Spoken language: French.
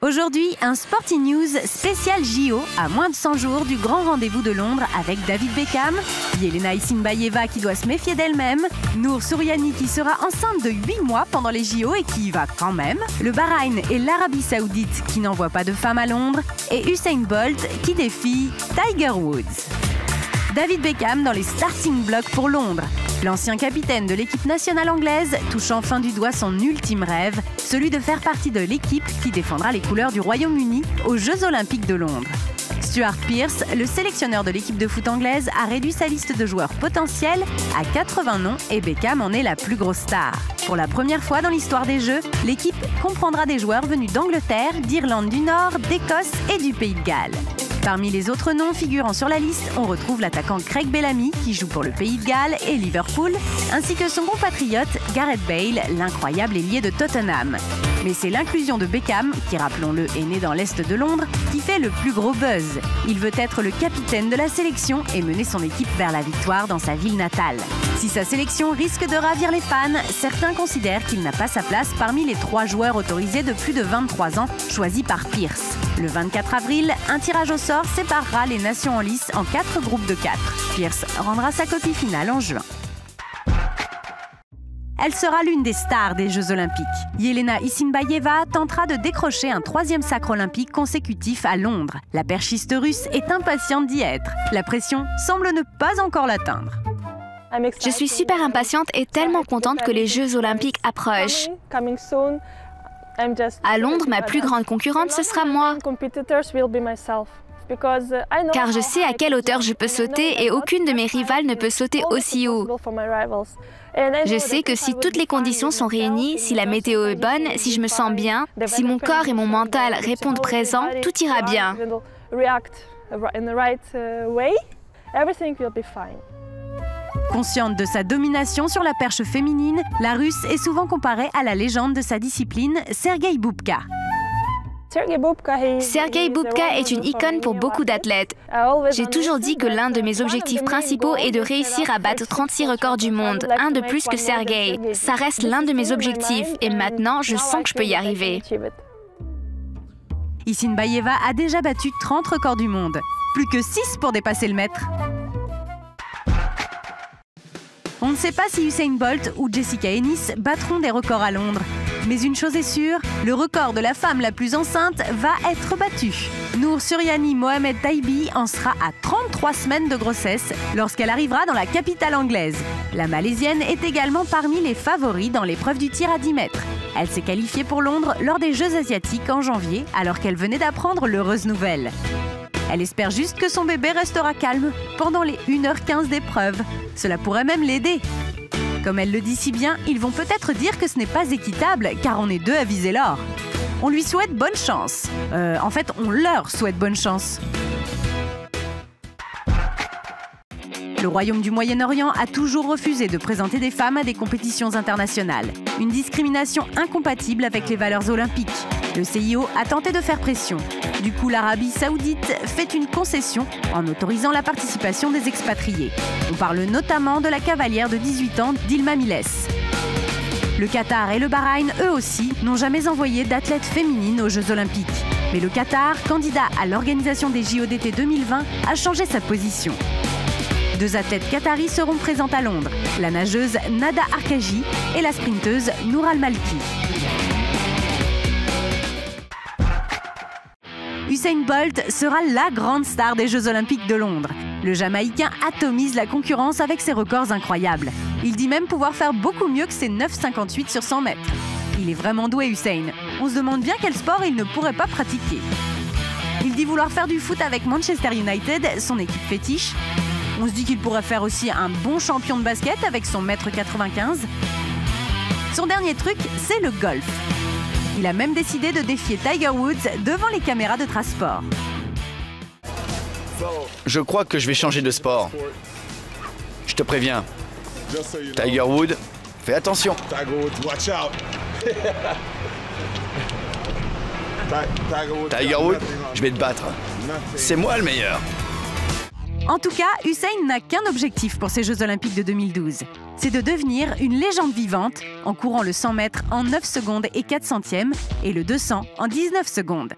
Aujourd'hui, un Sporty News spécial JO à moins de 100 jours du grand rendez-vous de Londres avec David Beckham, Yelena Isinbayeva qui doit se méfier d'elle-même, Nour Suryani qui sera enceinte de 8 mois pendant les JO et qui y va quand même, le Bahreïn et l'Arabie Saoudite qui n'envoient pas de femmes à Londres et Usain Bolt qui défie Tiger Woods. David Beckham dans les starting blocks pour Londres. L'ancien capitaine de l'équipe nationale anglaise touche enfin du doigt son ultime rêve, celui de faire partie de l'équipe qui défendra les couleurs du Royaume-Uni aux Jeux Olympiques de Londres. Stuart Pearce, le sélectionneur de l'équipe de foot anglaise, a réduit sa liste de joueurs potentiels à 80 noms et Beckham en est la plus grosse star. Pour la première fois dans l'histoire des Jeux, l'équipe comprendra des joueurs venus d'Angleterre, d'Irlande du Nord, d'Écosse et du Pays de Galles. Parmi les autres noms figurant sur la liste, on retrouve l'attaquant Craig Bellamy, qui joue pour le Pays de Galles et Liverpool, ainsi que son compatriote Gareth Bale, l'incroyable ailier de Tottenham. Mais c'est l'inclusion de Beckham, qui rappelons-le est né dans l'Est de Londres, qui fait le plus gros buzz. Il veut être le capitaine de la sélection et mener son équipe vers la victoire dans sa ville natale. Si sa sélection risque de ravir les fans, certains considèrent qu'il n'a pas sa place parmi les 3 joueurs autorisés de plus de 23 ans choisis par Pearce. Le 24 avril, un tirage au sort séparera les nations en lice en 4 groupes de 4. Pearce rendra sa copie finale en juin. Elle sera l'une des stars des Jeux Olympiques. Yelena Isinbayeva tentera de décrocher un 3e sacre olympique consécutif à Londres. La perchiste russe est impatiente d'y être. La pression semble ne pas encore l'atteindre. Je suis super impatiente et tellement contente que les Jeux Olympiques approchent. À Londres, ma plus grande concurrente, ce sera moi. Car je sais à quelle hauteur je peux sauter et aucune de mes rivales ne peut sauter aussi haut. Je sais que si toutes les conditions sont réunies, si la météo est bonne, si je me sens bien, si mon corps et mon mental répondent présent, tout ira bien. Consciente de sa domination sur la perche féminine, la Russe est souvent comparée à la légende de sa discipline, Sergei Bubka. Sergei Bubka est une icône pour beaucoup d'athlètes. J'ai toujours dit que l'un de mes objectifs principaux est de réussir à battre 36 records du monde, un de plus que Sergei. Ça reste l'un de mes objectifs et maintenant, je sens que je peux y arriver. Isinbayeva a déjà battu 30 records du monde. Plus que 6 pour dépasser le mètre. On ne sait pas si Usain Bolt ou Jessica Ennis battront des records à Londres. Mais une chose est sûre, le record de la femme la plus enceinte va être battu. Nour Suryani Mohamed Taibi en sera à 33 semaines de grossesse lorsqu'elle arrivera dans la capitale anglaise. La Malaisienne est également parmi les favoris dans l'épreuve du tir à 10 mètres. Elle s'est qualifiée pour Londres lors des Jeux asiatiques en janvier alors qu'elle venait d'apprendre l'heureuse nouvelle. Elle espère juste que son bébé restera calme pendant les 1h15 d'épreuve. Cela pourrait même l'aider. Comme elle le dit si bien, ils vont peut-être dire que ce n'est pas équitable car on est 2 à viser l'or. On lui souhaite bonne chance. En fait, on leur souhaite bonne chance. Le Royaume du Moyen-Orient a toujours refusé de présenter des femmes à des compétitions internationales. Une discrimination incompatible avec les valeurs olympiques. Le CIO a tenté de faire pression. Du coup, l'Arabie Saoudite fait une concession en autorisant la participation des expatriés. On parle notamment de la cavalière de 18 ans, Dilma Miles. Le Qatar et le Bahreïn, eux aussi, n'ont jamais envoyé d'athlètes féminines aux Jeux Olympiques. Mais le Qatar, candidat à l'organisation des JO d'été 2020, a changé sa position. 2 athlètes qataris seront présentes à Londres, la nageuse Nada Arkaji et la sprinteuse Nour Al-Malki. Usain Bolt sera la grande star des Jeux Olympiques de Londres. Le Jamaïcain atomise la concurrence avec ses records incroyables. Il dit même pouvoir faire beaucoup mieux que ses 9,58 sur 100 mètres. Il est vraiment doué, Usain. On se demande bien quel sport il ne pourrait pas pratiquer. Il dit vouloir faire du foot avec Manchester United, son équipe fétiche. On se dit qu'il pourrait faire aussi un bon champion de basket avec son 1,95 m. Son dernier truc, c'est le golf. Il a même décidé de défier Tiger Woods devant les caméras de Trasport. Je crois que je vais changer de sport. Je te préviens. Tiger Woods, fais attention. Tiger Woods, je vais te battre. C'est moi le meilleur. En tout cas, Usain n'a qu'un objectif pour ces Jeux Olympiques de 2012. c'est de devenir une légende vivante en courant le 100 mètres en 9 secondes et 4 centièmes et le 200 en 19 secondes.